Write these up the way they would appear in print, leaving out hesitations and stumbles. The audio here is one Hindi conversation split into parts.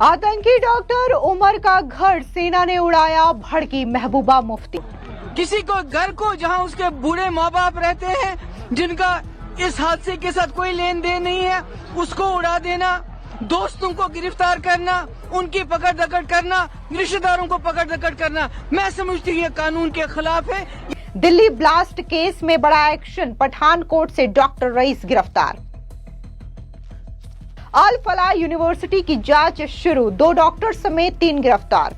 आतंकी डॉक्टर उमर का घर सेना ने उड़ाया, भड़की महबूबा मुफ्ती। किसी को घर को जहां उसके बूढ़े माँ बाप रहते हैं, जिनका इस हादसे के साथ कोई लेन देन नहीं है, उसको उड़ा देना, दोस्तों को गिरफ्तार करना, उनकी पकड़ दकड़ करना, रिश्तेदारों को पकड़ दकड़ करना, मैं समझती हूँ ये कानून के खिलाफ है। दिल्ली ब्लास्ट केस में बड़ा एक्शन, पठानकोट से डॉक्टर रईस गिरफ्तार। अल फलाह यूनिवर्सिटी की जांच शुरू, 2 डॉक्टर समेत 3 गिरफ्तार।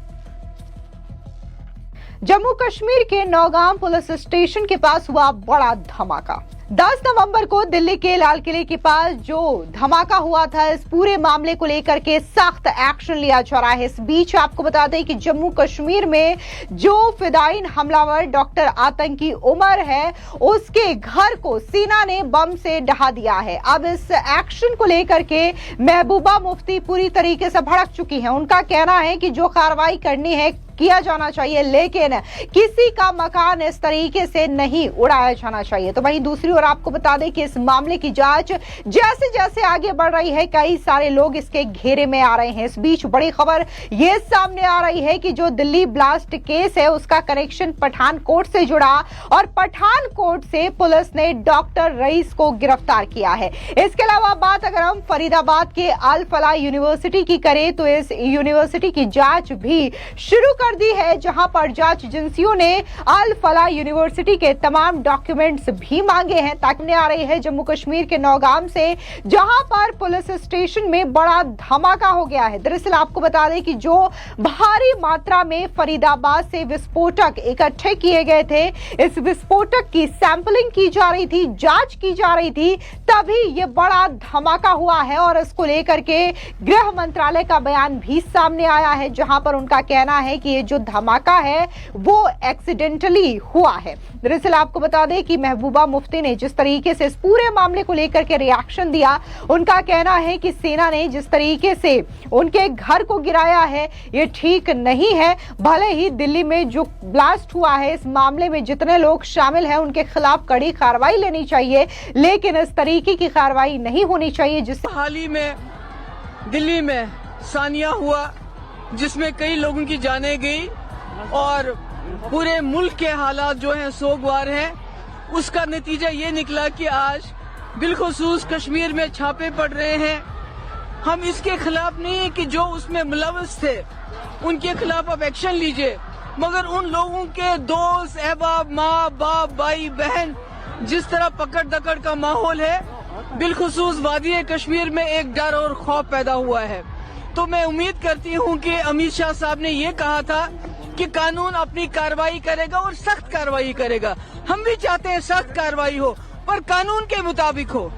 जम्मू कश्मीर के नौगाम पुलिस स्टेशन के पास हुआ बड़ा धमाका। 10 नवंबर को दिल्ली के लाल किले के पास जो धमाका हुआ था, इस पूरे मामले को लेकर के सख्त एक्शन लिया जा रहा है। इस बीच आपको बता दें कि जम्मू कश्मीर में जो फिदायीन हमलावर डॉक्टर आतंकी उमर है, उसके घर को सेना ने बम से ढहा दिया है। अब इस एक्शन को लेकर के महबूबा मुफ्ती पूरी तरीके से भड़क चुकी हैं। उनका कहना है कि जो कार्रवाई करनी है किया जाना चाहिए, लेकिन किसी का मकान इस तरीके से नहीं उड़ाया जाना चाहिए। तो वहीं दूसरी ओर आपको बता दें कि इस मामले की जांच जैसे जैसे आगे बढ़ रही है, कई सारे लोग इसके घेरे में आ रहे हैं। इस बीच बड़ी खबर यह सामने आ रही है कि जो दिल्ली ब्लास्ट केस है, उसका कनेक्शन पठानकोट से जुड़ा और पठानकोट से पुलिस ने डॉक्टर रईस को गिरफ्तार किया है। इसके अलावा बात अगर हम फरीदाबाद के अल फलाह यूनिवर्सिटी की करें, तो इस यूनिवर्सिटी की जांच भी शुरू कर दी है, जहां पर जांच एजेंसियों ने अल फलाह यूनिवर्सिटी के तमाम डॉक्यूमेंट्स भी मांगे हैं। ताकि आ रही है जम्मू कश्मीर के नौगाम से, जहां पर पुलिस स्टेशन में बड़ा धमाका हो गया है। दरअसल आपको बता दें कि जो भारी मात्रा में फरीदाबाद से विस्फोटक इकट्ठे किए गए थे, इस विस्फोटक की सैंपलिंग की जा रही थी, जांच की जा रही थी, तभी ये बड़ा धमाका हुआ है। और इसको लेकर के गृह मंत्रालय का बयान भी सामने आया है, जहां पर उनका कहना है कि ये जो धमाका है वो एक्सीडेंटली हुआ है। दरअसल आपको बता दें कि महबूबा मुफ्ती ने जिस तरीके से इस पूरे मामले को लेकर के रिएक्शन दिया, उनका कहना है कि सेना ने जिस तरीके से उनके घर को गिराया है, ये ठीक नहीं है। भले ही दिल्ली में जो ब्लास्ट हुआ है, इस मामले में जितने लोग शामिल हैं, उनके खिलाफ कड़ी कार्रवाई लेनी चाहिए, लेकिन इस तरीके की कार्रवाई नहीं होनी चाहिए। जिससे हाल ही में दिल्ली में सानिया हुआ, जिसमें कई लोगों की जानें गई और पूरे मुल्क के हालात जो हैं सोगवार हैं। उसका नतीजा ये निकला कि आज बिलखुसूस कश्मीर में छापे पड़ रहे हैं। हम इसके खिलाफ नहीं है कि जो उसमें मुलव्वस थे उनके खिलाफ आप एक्शन लीजिए, मगर उन लोगों के दोस्त, अहबाब, माँ बाप, भाई बहन, जिस तरह पकड़ दकड़ का माहौल है, बिलखुसूस वादी कश्मीर में एक डर और खौफ पैदा हुआ है। तो मैं उम्मीद करती हूं कि अमित शाह साहब ने ये कहा था कि कानून अपनी कार्रवाई करेगा और सख्त कार्रवाई करेगा। हम भी चाहते हैं सख्त कार्रवाई हो, पर कानून के मुताबिक हो।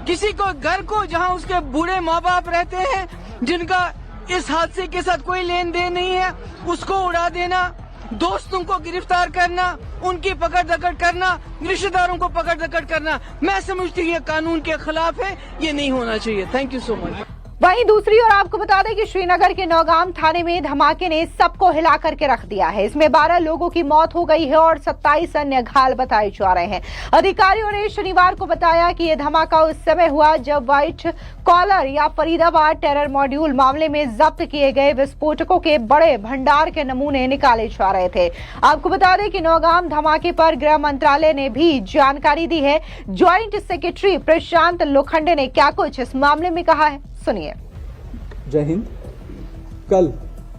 किसी को घर को जहां उसके बूढ़े माँ बाप रहते हैं, जिनका इस हादसे के साथ कोई लेन देन नहीं है, उसको उड़ा देना, दोस्तों को गिरफ्तार करना, उनकी पकड़ दकड़ करना, रिश्तेदारों को पकड़ दकड़ करना, मैं समझती हूँ ये कानून के खिलाफ है, ये नहीं होना चाहिए। Thank you so much. वहीं दूसरी ओर आपको बता दें कि श्रीनगर के नौगाम थाने में धमाके ने सबको हिला करके रख दिया है। इसमें 12 लोगों की मौत हो गई है और 27 अन्य घायल बताए जा रहे हैं। अधिकारियों ने शनिवार को बताया कि यह धमाका उस समय हुआ जब व्हाइट कॉलर या फरीदाबाद टेरर मॉड्यूल मामले में जब्त किए गए विस्फोटकों के बड़े भंडार के नमूने निकाले जा रहे थे। आपको बता दें कि नौगाम धमाके पर गृह मंत्रालय ने भी जानकारी दी है। ज्वाइंट सेक्रेटरी प्रशांत लोखंडे ने क्या कुछ इस मामले में कहा है, सुनिए। जय हिंद। कल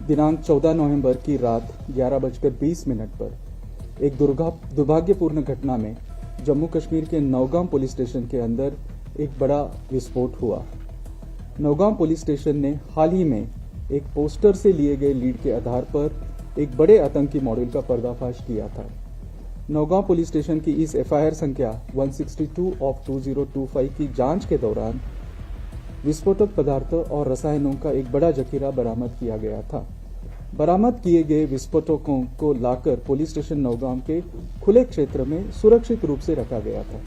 दिनांक 14 नवंबर की रात 11:20 पर एक दुर्भाग्यपूर्ण घटना में जम्मू कश्मीर के नौगाम पुलिस स्टेशन के अंदर एक बड़ा विस्फोट हुआ। नौगाम पुलिस स्टेशन ने हाल ही में एक पोस्टर से लिए गए लीड के आधार पर एक बड़े आतंकी मॉड्यूल का पर्दाफाश किया था। नौगाम पुलिस स्टेशन की इस एफआईआर संख्या 162/2025 की जांच के दौरान विस्फोटक पदार्थों और रसायनों का एक बड़ा जखीरा बरामद किया गया था। बरामद किए गए विस्फोटकों को लाकर पुलिस स्टेशन नौगाम के खुले क्षेत्र में सुरक्षित रूप से रखा गया था।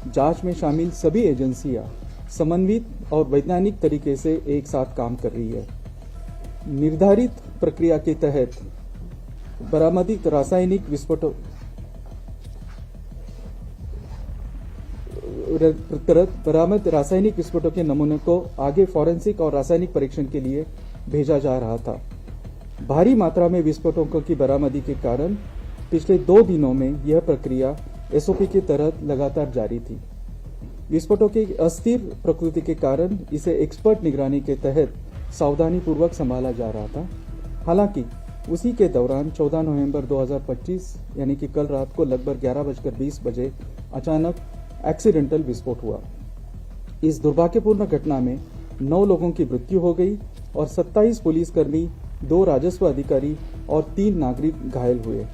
जांच में शामिल सभी एजेंसियां समन्वित और वैज्ञानिक तरीके से एक साथ काम कर रही है। निर्धारित प्रक्रिया के तहत बरामदित रासायनिक विस्फोटक बरामद रासायनिक विस्फोटों के नमूनों को आगे फॉरेंसिक और रासायनिक परीक्षण के लिए भेजा जा रहा था। भारी मात्रा में विस्फोटकों की बरामदी के कारण पिछले 2 दिनों में यह प्रक्रिया एसओपी के तहत लगातार जारी थी। विस्फोटों की अस्थिर प्रकृति के कारण इसे एक्सपर्ट निगरानी के तहत सावधानी पूर्वक संभाला जा रहा था। हालांकि उसी के दौरान 14 नवंबर 2025 यानी कि कल रात को लगभग 11:20 बजे अचानक एक्सीडेंटल विस्फोट हुआ। इस दुर्भाग्यपूर्ण घटना में 9 लोगों की मृत्यु हो गई और 27 पुलिसकर्मी, 2 राजस्व अधिकारी और 3 नागरिक घायल हुए।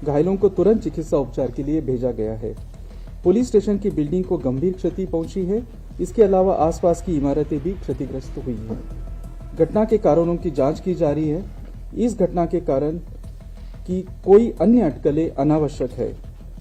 घायलों को तुरंत चिकित्सा उपचार के लिए भेजा गया है। पुलिस स्टेशन की बिल्डिंग को गंभीर क्षति पहुंची है। इसके अलावा आसपास की इमारतें भी क्षतिग्रस्त हुई हैं। घटना के कारणों की जांच की जा रही है। इस घटना के कारण की कोई अन्य अटकलें अनावश्यक है।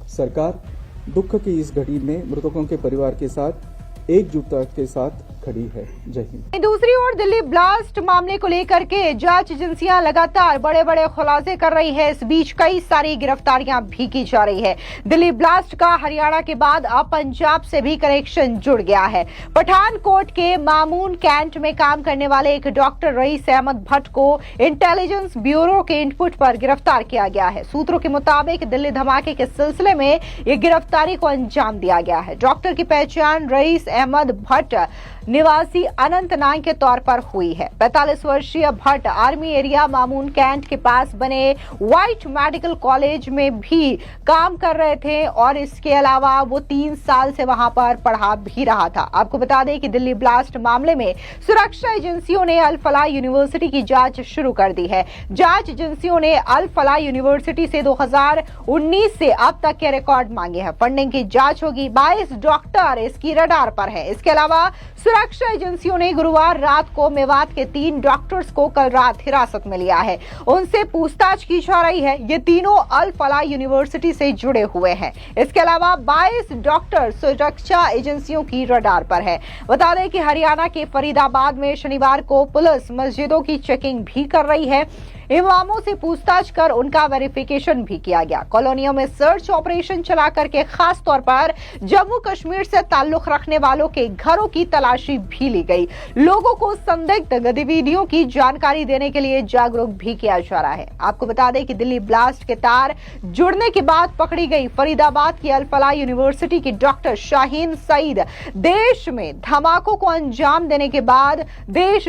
सरकार दुख की इस घड़ी में मृतकों के परिवार के साथ एकजुटता के साथ खड़ी है। जय हिंद। दूसरी ओर दिल्ली ब्लास्ट मामले को लेकर के जांच एजेंसियां लगातार बड़े बड़े खुलासे कर रही है। इस बीच कई सारी गिरफ्तारियां भी की जा रही है। दिल्ली ब्लास्ट का हरियाणा के बाद अब पंजाब से भी कनेक्शन जुड़ गया है। पठानकोट के मामून कैंट में काम करने वाले एक डॉक्टर रईस अहमद भट्ट को इंटेलिजेंस ब्यूरो के इनपुट पर गिरफ्तार किया गया है। सूत्रों के मुताबिक दिल्ली धमाके के सिलसिले में ये गिरफ्तारी को अंजाम दिया गया है। डॉक्टर की पहचान रईस अहमद भट्ट निवासी अनंतनाग के तौर पर हुई है। 45 वर्षीय Bhatt army area Mamun Cantt के पास बने व्हाइट मेडिकल कॉलेज में भी काम कर रहे थे और इसके अलावा वो 3 साल से वहां पर पढ़ा भी रहा था। आपको बता दें कि दिल्ली ब्लास्ट मामले में सुरक्षा एजेंसियों ने अल फलाह यूनिवर्सिटी की जांच शुरू कर दी है। जांच एजेंसियों ने अल फलाह यूनिवर्सिटी से 2019 से अब तक के रिकॉर्ड मांगे हैं। फंडिंग की जांच होगी। 22 डॉक्टर इसकी रडार पर है। इसके अलावा सुरक्षा एजेंसियों ने गुरुवार रात को मेवात के 3 डॉक्टर्स को कल रात हिरासत में लिया है। उनसे पूछताछ की जा रही है। ये तीनों अल फलाह यूनिवर्सिटी से जुड़े हुए हैं। इसके अलावा 22 डॉक्टर सुरक्षा एजेंसियों की रडार पर है। बता दें कि हरियाणा के फरीदाबाद में शनिवार को पुलिस मस्जिदों की चेकिंग भी कर रही है। इमामों से पूछताछ कर उनका वेरिफिकेशन भी किया गया। कॉलोनियों में सर्च ऑपरेशन चला करके खास तौर पर जम्मू कश्मीर से ताल्लुक रखने वालों के घरों की तलाशी भी ली गई। लोगों को संदिग्ध गतिविधियों की जानकारी देने के लिए जागरूक भी किया जा रहा है। आपको बता दें कि दिल्ली ब्लास्ट के तार जुड़ने के बाद पकड़ी गई फरीदाबाद की अल फलाह यूनिवर्सिटी की डॉक्टर शाहीन सईद देश में धमाकों को अंजाम देने के बाद देश